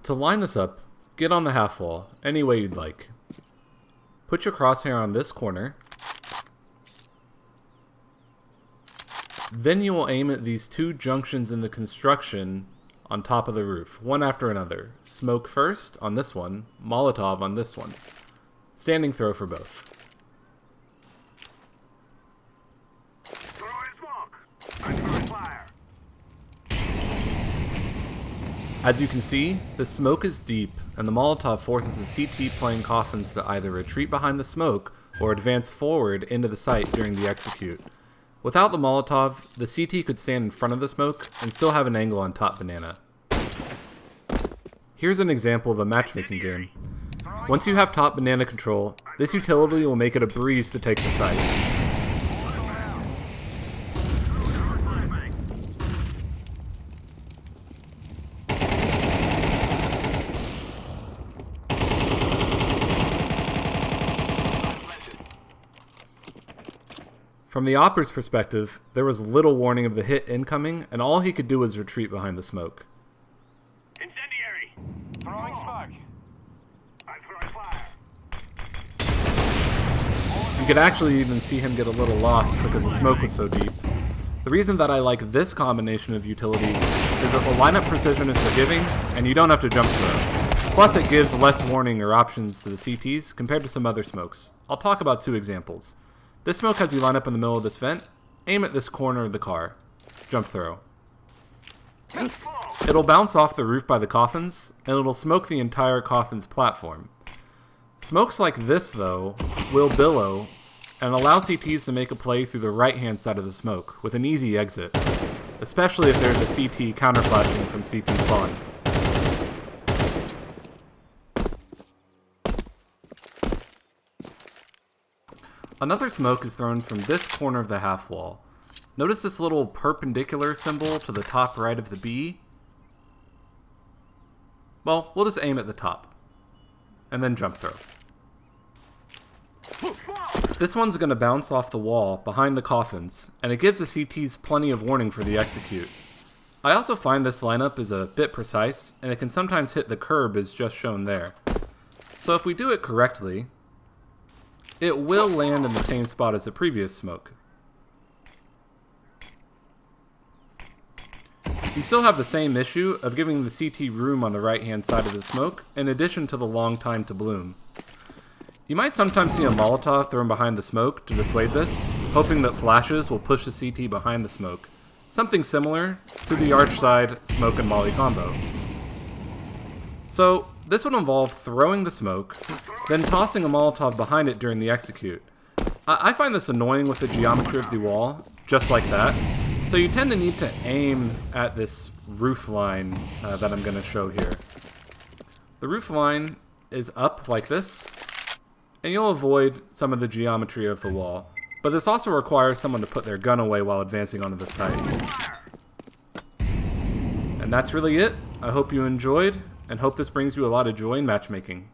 To line this up, get on the half wall, any way you'd like. Put your crosshair on this corner. Then you will aim at these two junctions in the construction on top of the roof, one after another. Smoke first on this one, molotov on this one. Standing throw for both. As you can see, the smoke is deep, and the molotov forces the CT playing coffins to either retreat behind the smoke or advance forward into the site during the execute. Without the molotov, the CT could stand in front of the smoke and still have an angle on top banana. Here's an example of a matchmaking game. Once you have top banana control, this utility will make it a breeze to take the site. From the opera's perspective, there was little warning of the hit incoming, and all he could do was retreat behind the smoke. Incendiary! Throwing smoke. I'm throwing fire. You could actually even see him get a little lost because the smoke was so deep. The reason that I like this combination of utility is that the lineup precision is forgiving, and you don't have to jump throw. Plus it gives less warning or options to the CTs compared to some other smokes. I'll talk about two examples. This smoke has you line up in the middle of this vent, aim at this corner of the car, jump throw. It'll bounce off the roof by the coffins, and it'll smoke the entire coffin's platform. Smokes like this, though, will billow, and allow CTs to make a play through the right-hand side of the smoke, with an easy exit, especially if there's a CT counterflashing from CT spawn. Another smoke is thrown from this corner of the half wall. Notice this little perpendicular symbol to the top right of the B? Well, we'll just aim at the top. And then jump throw. This one's going to bounce off the wall behind the coffins, and it gives the CTs plenty of warning for the execute. I also find this lineup is a bit precise, and it can sometimes hit the curb as just shown there. So if we do it correctly, it will land in the same spot as the previous smoke. You still have the same issue of giving the CT room on the right-hand side of the smoke, in addition to the long time to bloom. You might sometimes see a molotov thrown behind the smoke to dissuade this, hoping that flashes will push the CT behind the smoke. Something similar to the arch side smoke and molly combo. So, this would involve throwing the smoke, then tossing a molotov behind it during the execute. I find this annoying with the geometry of the wall, just like that. So you tend to need to aim at this roof line that I'm going to show here. The roof line is up like this, and you'll avoid some of the geometry of the wall. But this also requires someone to put their gun away while advancing onto the site. And that's really it. I hope you enjoyed, and hope this brings you a lot of joy in matchmaking.